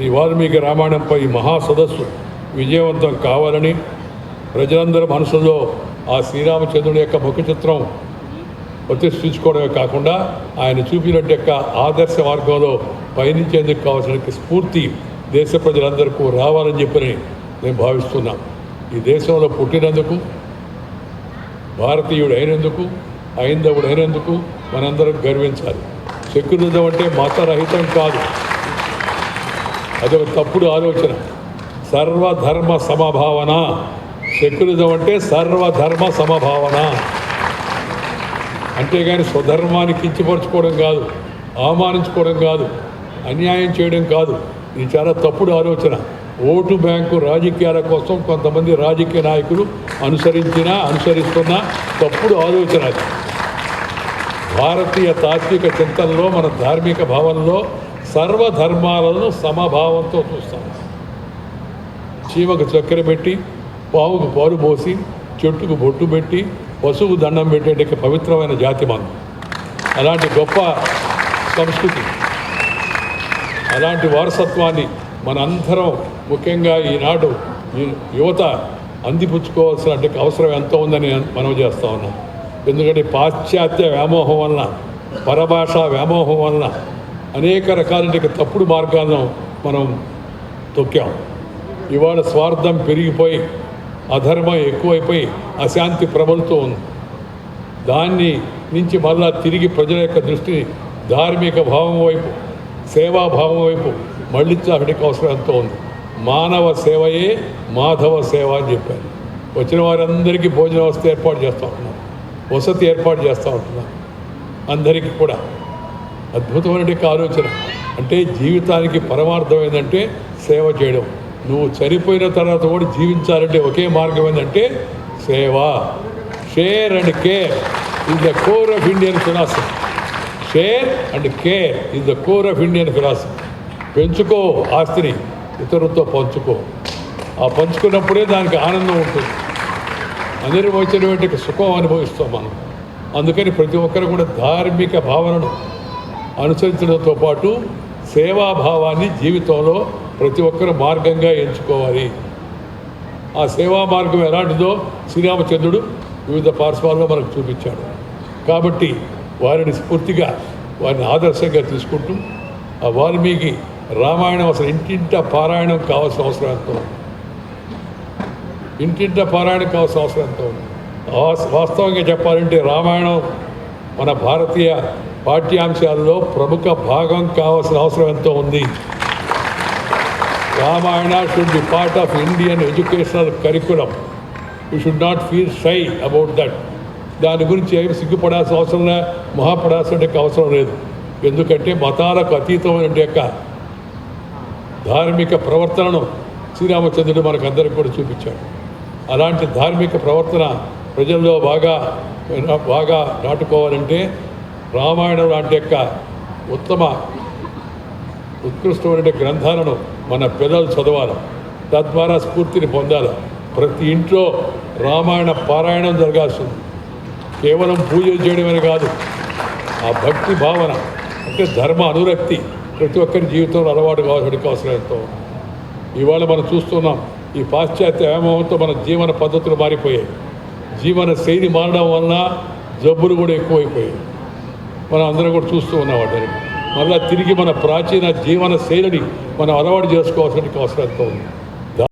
ఈ వాల్మీకి రామాయణంపై మహాసదస్సు విజయవంతం కావాలని ప్రజలందరి మనసులో ఆ శ్రీరామచంద్రుడి యొక్క ముఖ చిత్రం ప్రతిష్ఠించుకోవడమే కాకుండా ఆయన చూపినట్టు యొక్క ఆదర్శ మార్గంలో పయనించేందుకు కావాల్సిన స్ఫూర్తి దేశ ప్రజలందరికీ రావాలని చెప్పని నేను భావిస్తున్నాను. ఈ దేశంలో పుట్టినందుకు, భారతీయుడు అయినందుకు, హైందవుడు అయినందుకు మనందరం గర్వించాలి. సెక్యులరిజం అంటే మతరహితం కాదు, అదొక తప్పుడు ఆలోచన. సర్వధర్మ సమభావన. సెక్యులరిజం అంటే సర్వధర్మ సమభావన. అంతేగాని స్వధర్మాన్ని కించపరచుకోవడం కాదు, అవమానించుకోవడం కాదు, అన్యాయం చేయడం కాదు. ఇది చాలా తప్పుడు ఆలోచన. ఓటు బ్యాంకు రాజకీయాల కోసం కొంతమంది రాజకీయ నాయకులు అనుసరిస్తున్న తప్పుడు ఆలోచన అది. భారతీయ తాత్విక చింతనలో, మన ధార్మిక భావనలో సర్వధర్మాలను సమభావంతో చూస్తాం. చీమకు చక్కెర పెట్టి, పావుకు పాలు పోసి, చెట్టుకు బొట్టు పెట్టి, పశువు దండం పెట్టే పవిత్రమైన జాతి మనం. అలాంటి గొప్ప సంస్కృతి, అలాంటి వారసత్వాన్ని మనందరం, ముఖ్యంగా ఈనాడు యువత అందిపుచ్చుకోవాల్సిన అవసరం ఎంతో ఉందని మనం చేస్తూ ఉన్నాం. ఎందుకంటే పాశ్చాత్య వ్యామోహం వలన, పరభాషా వ్యామోహం వలన అనేక రకాల తప్పుడు మార్గాలను మనం తొక్కాం. ఇవాళ స్వార్థం పెరిగిపోయి, అధర్మం ఎక్కువైపోయి, అశాంతి ప్రబలుతూ ఉంది. దాన్ని నుంచి మళ్ళా తిరిగి ప్రజల యొక్క దృష్టిని ధార్మిక భావం వైపు, సేవాభావం వైపు మళ్ళించాల్సిన అవసరం ఎంతో ఉంది. మానవ సేవయే మాధవ సేవ అని చెప్పారు. వచ్చిన వారందరికీ భోజన వసతి ఏర్పాటు చేస్తూ ఉంటున్నాం, వసతి ఏర్పాటు చేస్తూ ఉంటున్నాం. అందరికీ కూడా అద్భుతమైన ఆలోచన. అంటే జీవితానికి పరమార్థం ఏంటంటే సేవ చేయడం. నువ్వు చనిపోయిన తర్వాత కూడా జీవించాలంటే ఒకే మార్గం ఏంటంటే సేవ. Share and care is the core of Indian philosophy. Share and care is the core of Indian philosophy. పెంచుకో ఆస్తిని, ఇతరులతో పంచుకో. ఆ పంచుకున్నప్పుడే దానికి ఆనందం ఉంటుంది, అందరూ వచ్చినటువంటి సుఖం అనుభవిస్తాం మనం. అందుకని ప్రతి ఒక్కరు కూడా ధార్మిక భావనను అనుసరించడంతో పాటు సేవాభావాన్ని జీవితంలో ప్రతి ఒక్కరు మార్గంగా ఎంచుకోవాలి. ఆ సేవా మార్గం ఎలాంటిదో శ్రీరామచంద్రుడు వివిధ పార్శ్వాల్లో మనకు చూపించాడు. కాబట్టి వారిని స్ఫూర్తిగా, వారిని ఆదర్శంగా తీసుకుంటూ ఆ వాల్మీకి రామాయణం అసలు ఇంటింట పారాయణం కావాల్సిన అవసరం ఎంతో ఉంది. ఇంటింట పారాయణం కావాల్సిన అవసరం ఎంతో ఉంది. వాస్తవంగా చెప్పాలంటే రామాయణం మన భారతీయ పాఠ్యాంశాలలో ప్రముఖ భాగం కావాల్సిన అవసరం ఎంతో ఉంది. Ramayana should be part of Indian educational curriculum. You should not feel shy about that. దాని గురించి ఏమి సిగ్గుపడాల్సిన అవసరం లేదు, మొహపడాల్సిన అవసరం లేదు. ఎందుకంటే మతాలకు అతీతమైన యొక్క ధార్మిక ప్రవర్తనను శ్రీరామచంద్రుడు మనకు అందరికీ కూడా చూపించాడు. అలాంటి ధార్మిక ప్రవర్తన ప్రజల్లో బాగా నాటుకోవాలంటే రామాయణం లాంటి యొక్క ఉత్కృష్టమైన గ్రంథాలను మన పిల్లలు చదవాలి, తద్వారా స్ఫూర్తిని పొందాలి. ప్రతి ఇంట్లో రామాయణ పారాయణం జరగాల్సింది. కేవలం పూజలు చేయడమని కాదు, ఆ భక్తి భావన అంటే ధర్మ అనురక్తి ప్రతి ఒక్కరి జీవితంలో అలవాటు కావాల్సిన అవసరం ఎంతో. ఇవాళ మనం చూస్తున్నాం, ఈ పాశ్చాత్య వ్యామోహంతో మన జీవన పద్ధతులు మారిపోయాయి. జీవన శైలి మారడం వలన జబ్బులు కూడా ఎక్కువైపోయాయి. మనం అందరం కూడా చూస్తూ ఉన్నాం వాటిని. మళ్ళీ తిరిగి మన ప్రాచీన జీవన శైలిని మనం అలవాటు చేసుకోవాల్సిన అవసరం ఎంతో ఉంది.